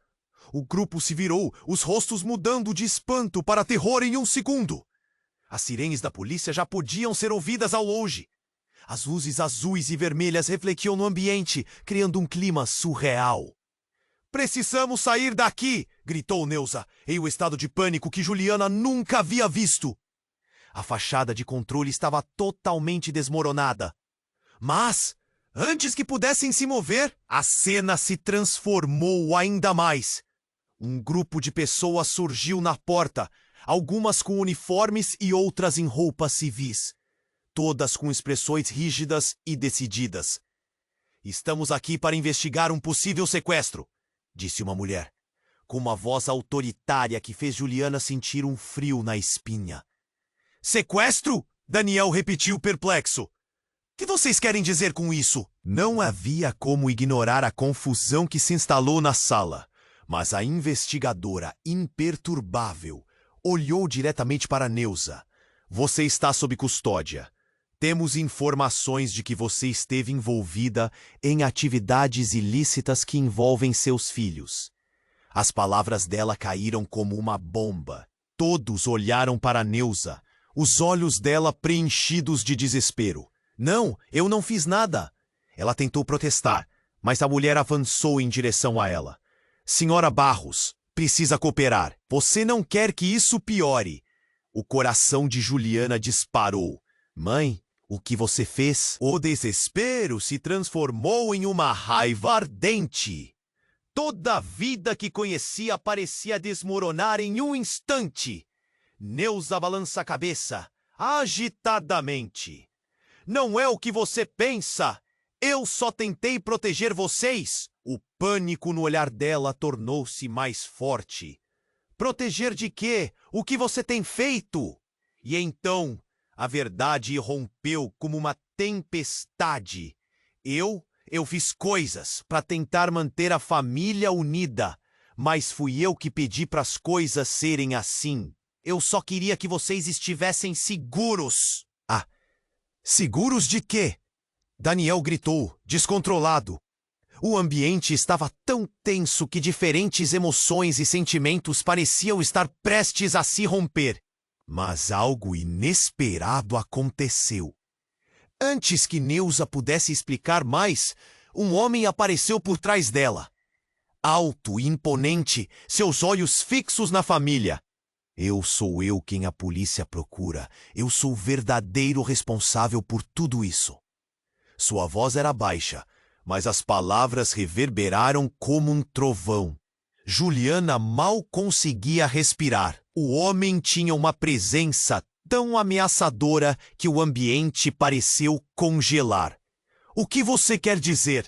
O grupo se virou, os rostos mudando de espanto para terror em um segundo. As sirenes da polícia já podiam ser ouvidas ao longe. As luzes azuis e vermelhas refletiam no ambiente, criando um clima surreal. Precisamos sair daqui! Gritou Neuza, em um estado de pânico que Juliana nunca havia visto. A fachada de controle estava totalmente desmoronada. Mas, antes que pudessem se mover, a cena se transformou ainda mais. Um grupo de pessoas surgiu na porta, algumas com uniformes e outras em roupas civis, todas com expressões rígidas e decididas. Estamos aqui para investigar um possível sequestro, disse uma mulher, com uma voz autoritária que fez Juliana sentir um frio na espinha. Sequestro? Daniel repetiu perplexo. Que vocês querem dizer com isso? Não havia como ignorar a confusão que se instalou na sala. Mas a investigadora, imperturbável, olhou diretamente para Neuza. Você está sob custódia. Temos informações de que você esteve envolvida em atividades ilícitas que envolvem seus filhos. As palavras dela caíram como uma bomba. Todos olharam para Neuza, os olhos dela preenchidos de desespero. Não, eu não fiz nada. Ela tentou protestar, mas a mulher avançou em direção a ela. Senhora Barros, precisa cooperar. Você não quer que isso piore. O coração de Juliana disparou. Mãe, o que você fez? O desespero se transformou em uma raiva ardente. Toda a vida que conhecia parecia desmoronar em um instante. Neuza balança a cabeça, agitadamente. Não é o que você pensa. Eu só tentei proteger vocês. O pânico no olhar dela tornou-se mais forte. Proteger de quê? O que você tem feito? E então, a verdade irrompeu como uma tempestade. Eu fiz coisas para tentar manter a família unida, mas fui eu que pedi para as coisas serem assim. Eu só queria que vocês estivessem seguros. Ah, seguros de quê? Daniel gritou, descontrolado. O ambiente estava tão tenso que diferentes emoções e sentimentos pareciam estar prestes a se romper. Mas algo inesperado aconteceu. Antes que Neuza pudesse explicar mais, um homem apareceu por trás dela. Alto e imponente, seus olhos fixos na família. Sou eu quem a polícia procura. Eu sou o verdadeiro responsável por tudo isso. Sua voz era baixa, mas as palavras reverberaram como um trovão. Juliana mal conseguia respirar. O homem tinha uma presença tão ameaçadora que o ambiente pareceu congelar. O que você quer dizer?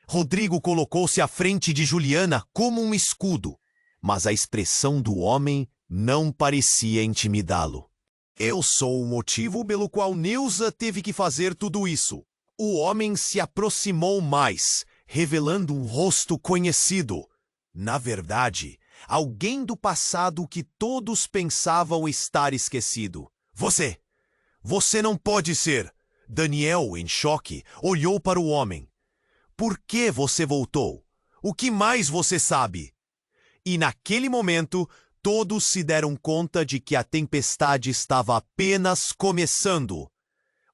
Rodrigo colocou-se à frente de Juliana como um escudo, mas a expressão do homem não parecia intimidá-lo. Eu sou o motivo pelo qual Neuza teve que fazer tudo isso. O homem se aproximou mais, revelando um rosto conhecido. Na verdade, alguém do passado que todos pensavam estar esquecido. Você não pode ser! Daniel, em choque, olhou para o homem. Por que você voltou? O que mais você sabe? E naquele momento, todos se deram conta de que a tempestade estava apenas começando.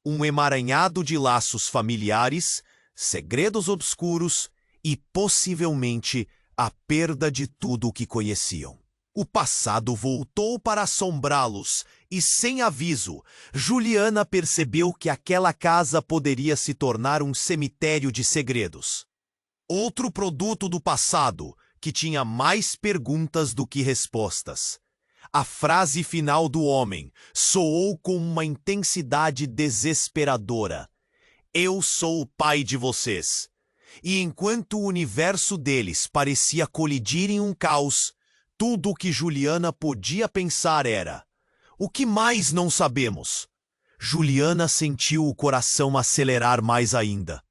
Um emaranhado de laços familiares, segredos obscuros e, possivelmente, a perda de tudo o que conheciam. O passado voltou para assombrá-los e, sem aviso, Juliana percebeu que aquela casa poderia se tornar um cemitério de segredos. Outro produto do passado, que tinha mais perguntas do que respostas. A frase final do homem soou com uma intensidade desesperadora. Eu sou o pai de vocês. E enquanto o universo deles parecia colidir em um caos, tudo o que Juliana podia pensar era: o que mais não sabemos? Juliana sentiu o coração acelerar mais ainda.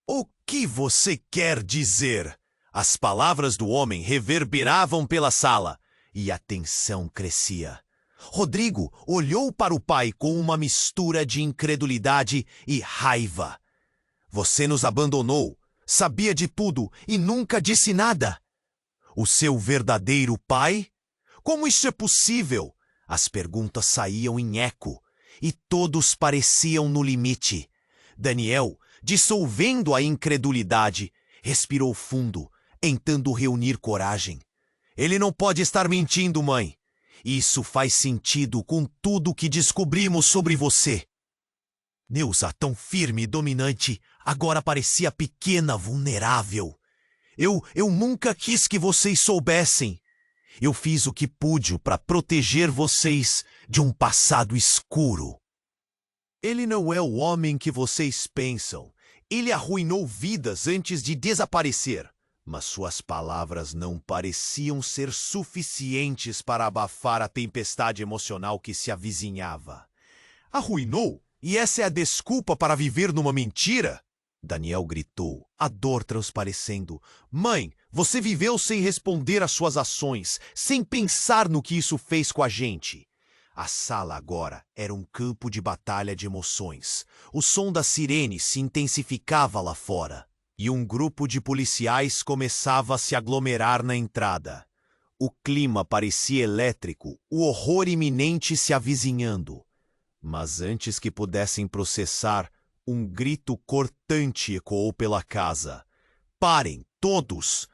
O que você quer dizer? As palavras do homem reverberavam pela sala e a tensão crescia. Rodrigo olhou para o pai com uma mistura de incredulidade e raiva. Você nos abandonou, sabia de tudo e nunca disse nada. O seu verdadeiro pai? Como isso é possível? As perguntas saíam em eco e todos pareciam no limite. Daniel, dissolvendo a incredulidade, respirou fundo, tentando reunir coragem. Ele não pode estar mentindo, mãe. Isso faz sentido com tudo que descobrimos sobre você. Neuza, tão firme e dominante, agora parecia pequena, vulnerável. Eu nunca quis que vocês soubessem. Eu fiz o que pude para proteger vocês de um passado escuro. Ele não é o homem que vocês pensam. Ele arruinou vidas antes de desaparecer. Mas suas palavras não pareciam ser suficientes para abafar a tempestade emocional que se avizinhava. Arruinou? E essa é a desculpa para viver numa mentira? Daniel gritou, a dor transparecendo. Mãe, você viveu sem responder às suas ações, sem pensar no que isso fez com a gente. A sala agora era um campo de batalha de emoções. O som da sirene se intensificava lá fora. E um grupo de policiais começava a se aglomerar na entrada. O clima parecia elétrico, o horror iminente se avizinhando. Mas antes que pudessem processar, um grito cortante ecoou pela casa. Parem, todos!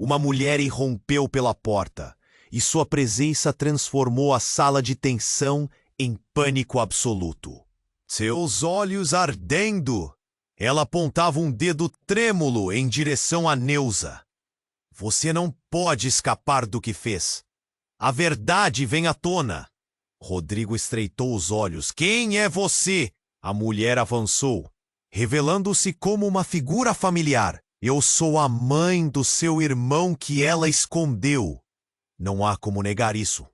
Uma mulher irrompeu pela porta, e sua presença transformou a sala de tensão em pânico absoluto. Seus olhos ardendo, ela apontava um dedo trêmulo em direção a Neuza. Você não pode escapar do que fez. A verdade vem à tona. Rodrigo estreitou os olhos. Quem é você? A mulher avançou, revelando-se como uma figura familiar. Eu sou a mãe do seu irmão que ela escondeu. Não há como negar isso.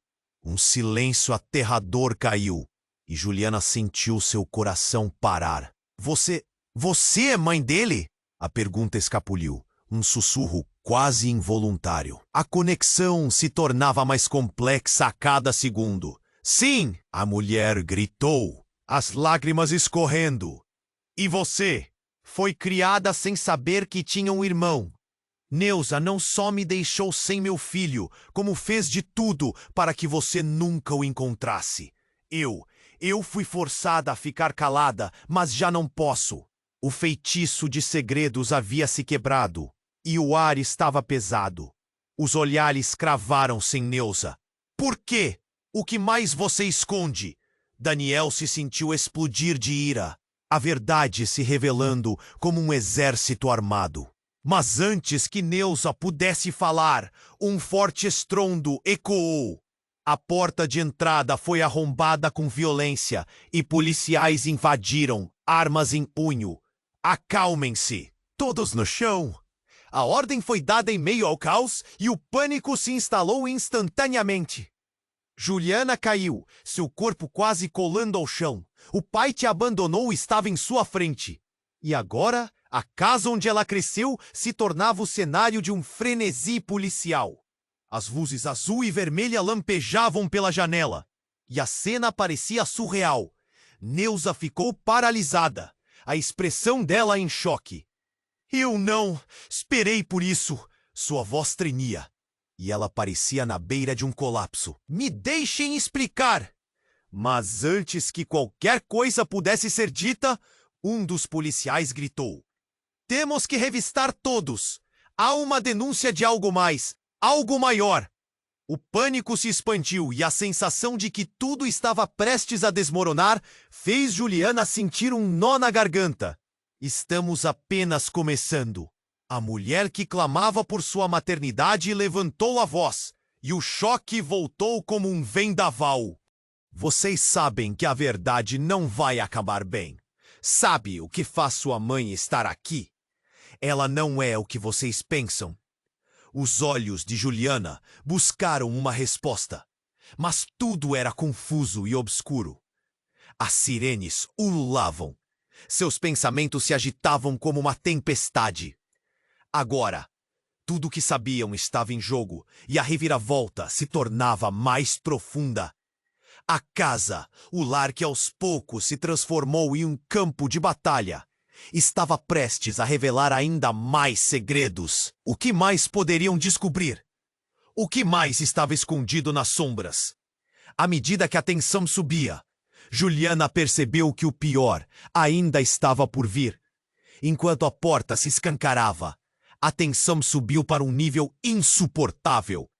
Um silêncio aterrador caiu, e Juliana sentiu seu coração parar. Você é mãe dele? A pergunta escapuliu. Um sussurro quase involuntário. A conexão se tornava mais complexa a cada segundo. Sim, a mulher gritou, as lágrimas escorrendo. E você? Foi criada sem saber que tinha um irmão. Neuza não só me deixou sem meu filho, como fez de tudo para que você nunca o encontrasse. Eu fui forçada a ficar calada, mas já não posso. O feitiço de segredos havia se quebrado, e o ar estava pesado. Os olhares cravaram-se em Neuza. Por quê? O que mais você esconde? Daniel se sentiu explodir de ira, a verdade se revelando como um exército armado. Mas antes que Neuza pudesse falar, um forte estrondo ecoou. A porta de entrada foi arrombada com violência e policiais invadiram, armas em punho. Acalmem-se! Todos no chão! A ordem foi dada em meio ao caos e o pânico se instalou instantaneamente. Juliana caiu, seu corpo quase colando ao chão. O pai te abandonou e estava em sua frente. E agora, a casa onde ela cresceu se tornava o cenário de um frenesi policial. As luzes azul e vermelha lampejavam pela janela, e a cena parecia surreal. Neuza ficou paralisada, a expressão dela em choque. Eu não esperei por isso. Sua voz tremia, e ela parecia na beira de um colapso. Me deixem explicar! Mas antes que qualquer coisa pudesse ser dita, um dos policiais gritou. Temos que revistar todos. Há uma denúncia de algo mais, algo maior. O pânico se expandiu e a sensação de que tudo estava prestes a desmoronar fez Juliana sentir um nó na garganta. Estamos apenas começando. A mulher que clamava por sua maternidade levantou a voz, e o choque voltou como um vendaval. Vocês sabem que a verdade não vai acabar bem. Sabe o que faz sua mãe estar aqui? Ela não é o que vocês pensam. Os olhos de Juliana buscaram uma resposta, mas tudo era confuso e obscuro. As sirenes ululavam. Seus pensamentos se agitavam como uma tempestade. Agora, tudo o que sabiam estava em jogo e a reviravolta se tornava mais profunda. A casa, o lar que aos poucos se transformou em um campo de batalha, estava prestes a revelar ainda mais segredos. O que mais poderiam descobrir? O que mais estava escondido nas sombras? À medida que a tensão subia, Juliana percebeu que o pior ainda estava por vir. Enquanto a porta se escancarava, a tensão subiu para um nível insuportável.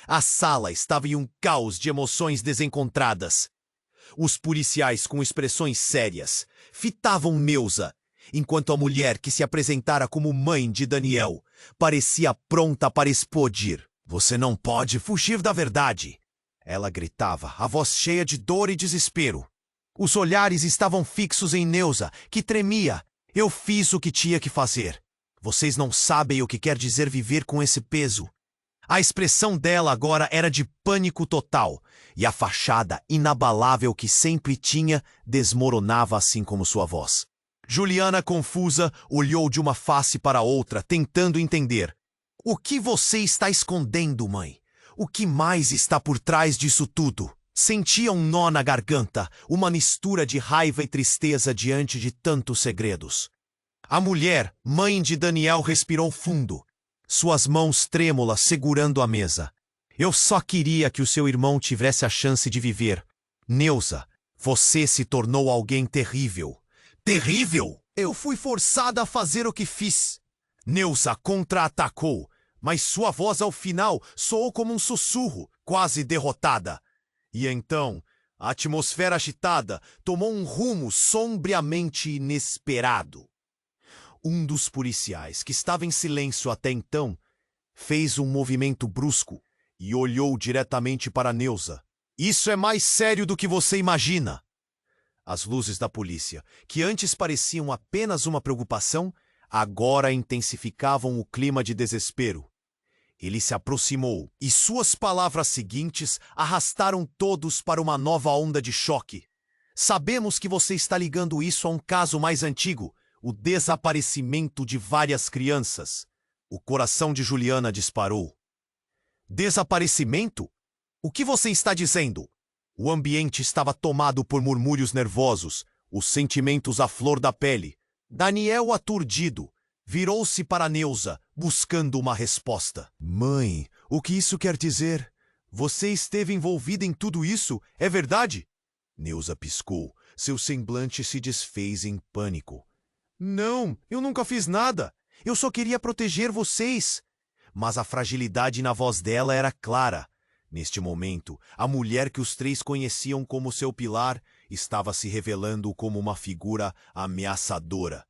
A sala estava em um caos de emoções desencontradas. Os policiais, com expressões sérias, fitavam Neuza, enquanto a mulher que se apresentara como mãe de Daniel parecia pronta para explodir. Você não pode fugir da verdade! Ela gritava, a voz cheia de dor e desespero. Os olhares estavam fixos em Neuza, que tremia. Eu fiz o que tinha que fazer. Vocês não sabem o que quer dizer viver com esse peso. A expressão dela agora era de pânico total, e a fachada inabalável que sempre tinha desmoronava assim como sua voz. Juliana, confusa, olhou de uma face para outra, tentando entender. O que você está escondendo, mãe? O que mais está por trás disso tudo? Sentia um nó na garganta, uma mistura de raiva e tristeza diante de tantos segredos. A mulher, mãe de Daniel, respirou fundo, suas mãos trêmulas segurando a mesa. Eu só queria que o seu irmão tivesse a chance de viver. Neuza, você se tornou alguém terrível. Terrível? Eu fui forçada a fazer o que fiz. Neuza contra-atacou, mas sua voz ao final soou como um sussurro, quase derrotada. E então, a atmosfera agitada tomou um rumo sombriamente inesperado. Um dos policiais, que estava em silêncio até então, fez um movimento brusco e olhou diretamente para Neuza. Isso é mais sério do que você imagina. As luzes da polícia, que antes pareciam apenas uma preocupação, agora intensificavam o clima de desespero. Ele se aproximou e suas palavras seguintes arrastaram todos para uma nova onda de choque. Sabemos que você está ligando isso a um caso mais antigo, o desaparecimento de várias crianças. O coração de Juliana disparou. Desaparecimento? O que você está dizendo? O ambiente estava tomado por murmúrios nervosos, os sentimentos à flor da pele. Daniel, aturdido, virou-se para Neuza, buscando uma resposta. Mãe, o que isso quer dizer? Você esteve envolvida em tudo isso, é verdade? Neuza piscou. Seu semblante se desfez em pânico. Não, eu nunca fiz nada. Eu só queria proteger vocês. Mas a fragilidade na voz dela era clara. Neste momento, a mulher que os três conheciam como seu pilar estava se revelando como uma figura ameaçadora.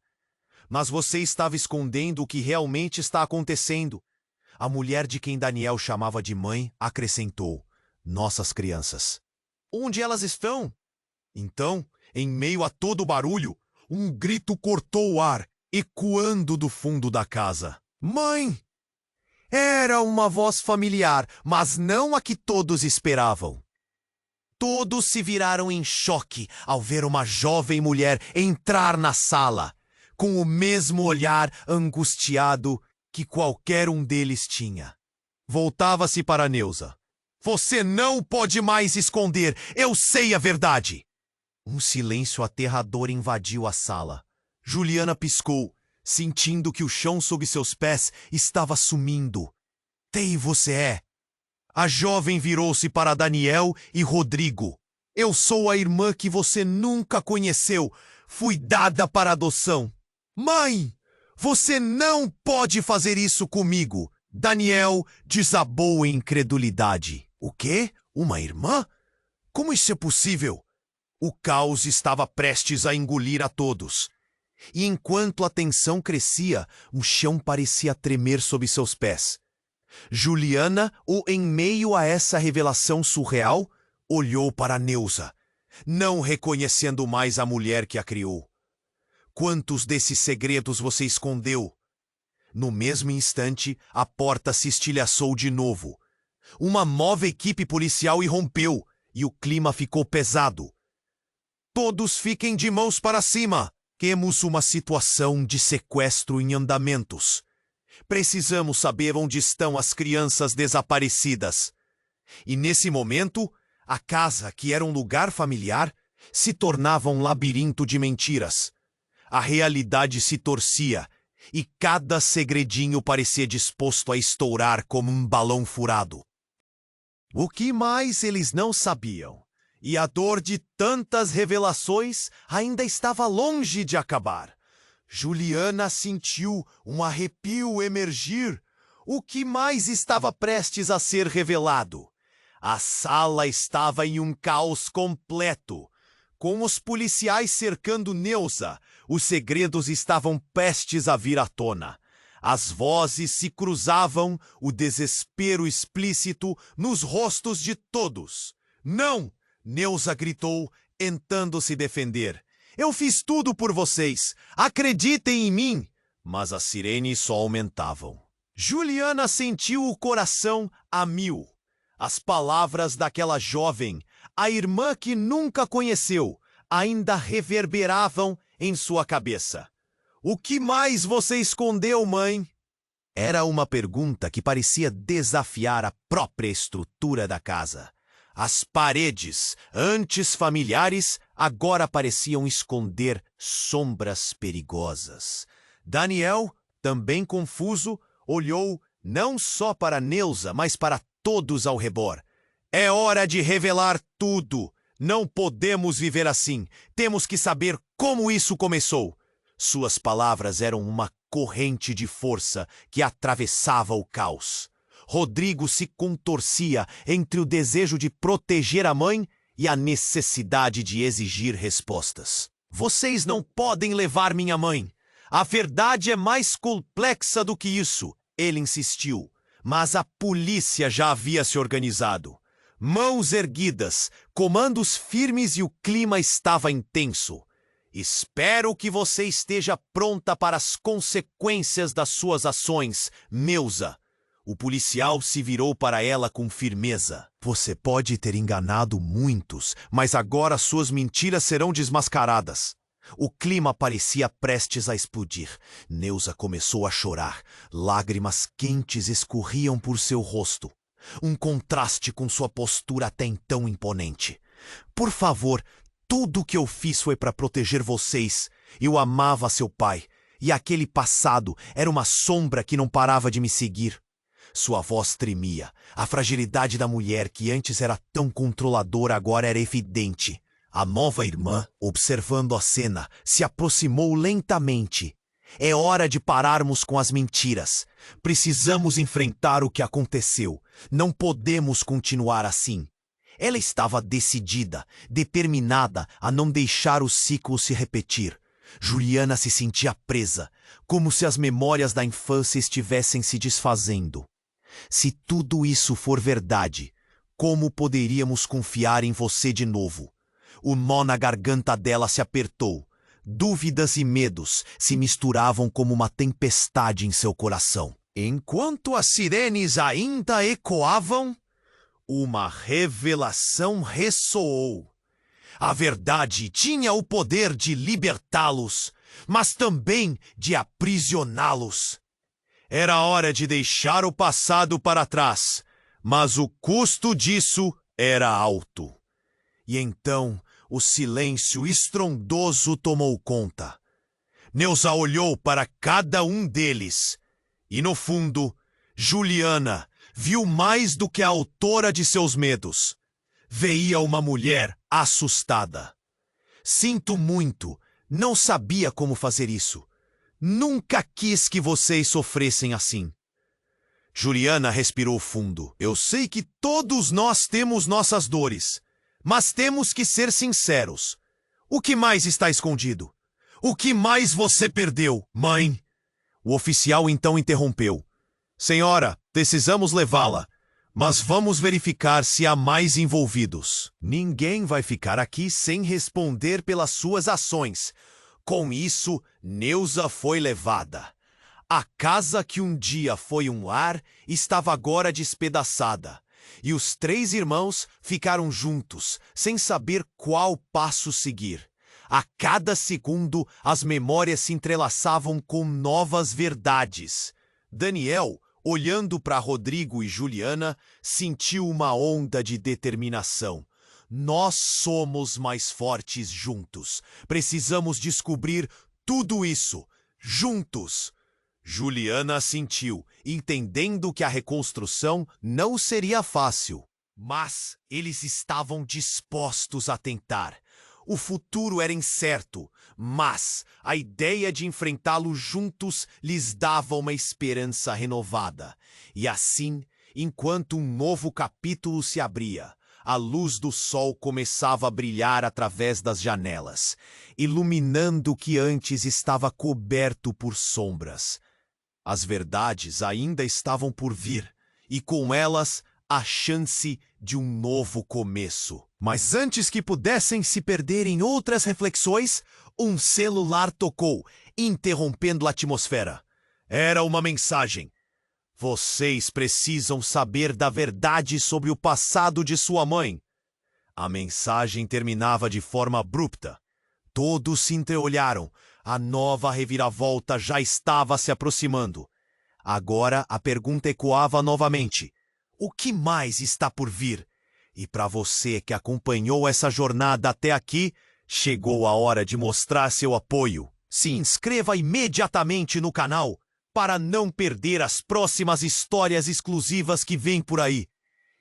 Mas você estava escondendo o que realmente está acontecendo. A mulher de quem Daniel chamava de mãe acrescentou: nossas crianças. Onde elas estão? Então, em meio a todo o barulho, um grito cortou o ar, ecoando do fundo da casa. Mãe! Era uma voz familiar, mas não a que todos esperavam. Todos se viraram em choque ao ver uma jovem mulher entrar na sala, com o mesmo olhar angustiado que qualquer um deles tinha. Voltava-se para Neuza. Você não pode mais esconder, eu sei a verdade! Um silêncio aterrador invadiu a sala. Juliana piscou, sentindo que o chão sob seus pés estava sumindo. Quem você é? A jovem virou-se para Daniel e Rodrigo. Eu sou a irmã que você nunca conheceu. Fui dada para adoção. Mãe, você não pode fazer isso comigo. Daniel desabou em incredulidade. O quê? Uma irmã? Como isso é possível? O caos estava prestes a engolir a todos. E enquanto a tensão crescia, o chão parecia tremer sob seus pés. Juliana, em meio a essa revelação surreal, olhou para Neuza, não reconhecendo mais a mulher que a criou. Quantos desses segredos você escondeu? No mesmo instante, a porta se estilhaçou de novo. Uma nova equipe policial irrompeu e o clima ficou pesado. Todos fiquem de mãos para cima. Temos uma situação de sequestro em andamentos. Precisamos saber onde estão as crianças desaparecidas. E nesse momento, a casa, que era um lugar familiar, se tornava um labirinto de mentiras. A realidade se torcia e cada segredinho parecia disposto a estourar como um balão furado. O que mais eles não sabiam? E a dor de tantas revelações ainda estava longe de acabar. Juliana sentiu um arrepio emergir. O que mais estava prestes a ser revelado? A sala estava em um caos completo. Com os policiais cercando Neuza, os segredos estavam prestes a vir à tona. As vozes se cruzavam, o desespero explícito nos rostos de todos. Não! Neuza gritou, tentando se defender. Eu fiz tudo por vocês. Acreditem em mim. Mas as sirenes só aumentavam. Juliana sentiu o coração a mil. As palavras daquela jovem, a irmã que nunca conheceu, ainda reverberavam em sua cabeça. O que mais você escondeu, mãe? Era uma pergunta que parecia desafiar a própria estrutura da casa. As paredes, antes familiares, agora pareciam esconder sombras perigosas. Daniel, também confuso, olhou não só para Neuza, mas para todos ao redor. É hora de revelar tudo. Não podemos viver assim. Temos que saber como isso começou. Suas palavras eram uma corrente de força que atravessava o caos. Rodrigo se contorcia entre o desejo de proteger a mãe e a necessidade de exigir respostas. Vocês não podem levar minha mãe. A verdade é mais complexa do que isso, ele insistiu. Mas a polícia já havia se organizado. Mãos erguidas, comandos firmes e o clima estava intenso. Espero que você esteja pronta para as consequências das suas ações, Neuza. O policial se virou para ela com firmeza. Você pode ter enganado muitos, mas agora suas mentiras serão desmascaradas. O clima parecia prestes a explodir. Neuza começou a chorar. Lágrimas quentes escorriam por seu rosto. Um contraste com sua postura até então imponente. Por favor, tudo o que eu fiz foi para proteger vocês. Eu amava seu pai. E aquele passado era uma sombra que não parava de me seguir. Sua voz tremia. A fragilidade da mulher que antes era tão controladora agora era evidente. A nova irmã, observando a cena, se aproximou lentamente. É hora de pararmos com as mentiras. Precisamos enfrentar o que aconteceu. Não podemos continuar assim. Ela estava decidida, determinada a não deixar o ciclo se repetir. Juliana se sentia presa, como se as memórias da infância estivessem se desfazendo. Se tudo isso for verdade, como poderíamos confiar em você de novo? O nó na garganta dela se apertou. Dúvidas e medos se misturavam como uma tempestade em seu coração. Enquanto as sirenes ainda ecoavam, uma revelação ressoou. A verdade tinha o poder de libertá-los, mas também de aprisioná-los. Era hora de deixar o passado para trás, mas o custo disso era alto. E então o silêncio estrondoso tomou conta. Neuza olhou para cada um deles e, no fundo, Juliana viu mais do que a autora de seus medos. Veia uma mulher assustada. Sinto muito, não sabia como fazer isso. Nunca quis que vocês sofressem assim. Juliana respirou fundo. Eu sei que todos nós temos nossas dores, mas temos que ser sinceros. O que mais está escondido? O que mais você perdeu, mãe? O oficial então interrompeu. Senhora, precisamos levá-la, mas vamos verificar se há mais envolvidos. Ninguém vai ficar aqui sem responder pelas suas ações. Com isso, Neuza foi levada. A casa que um dia foi um lar estava agora despedaçada. E os três irmãos ficaram juntos, sem saber qual passo seguir. A cada segundo, as memórias se entrelaçavam com novas verdades. Daniel, olhando para Rodrigo e Juliana, sentiu uma onda de determinação. Nós somos mais fortes juntos. Precisamos descobrir tudo isso, juntos. Juliana assentiu, entendendo que a reconstrução não seria fácil. Mas eles estavam dispostos a tentar. O futuro era incerto, mas a ideia de enfrentá-lo juntos lhes dava uma esperança renovada. E assim, enquanto um novo capítulo se abria, a luz do sol começava a brilhar através das janelas, iluminando o que antes estava coberto por sombras. As verdades ainda estavam por vir, e com elas a chance de um novo começo. Mas antes que pudessem se perder em outras reflexões, um celular tocou, interrompendo a atmosfera. Era uma mensagem. Vocês precisam saber da verdade sobre o passado de sua mãe. A mensagem terminava de forma abrupta. Todos se entreolharam. A nova reviravolta já estava se aproximando. Agora a pergunta ecoava novamente. O que mais está por vir? E para você que acompanhou essa jornada até aqui, chegou a hora de mostrar seu apoio. Se inscreva imediatamente no canal para não perder as próximas histórias exclusivas que vêm por aí.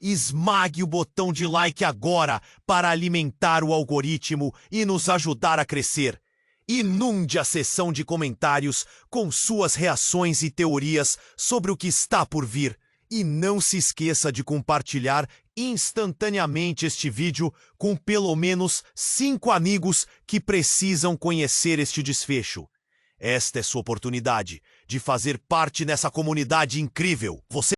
Esmague o botão de like agora para alimentar o algoritmo e nos ajudar a crescer. Inunde a seção de comentários com suas reações e teorias sobre o que está por vir. E não se esqueça de compartilhar instantaneamente este vídeo com pelo menos 5 amigos que precisam conhecer este desfecho. Esta é sua oportunidade de fazer parte dessa comunidade incrível. Você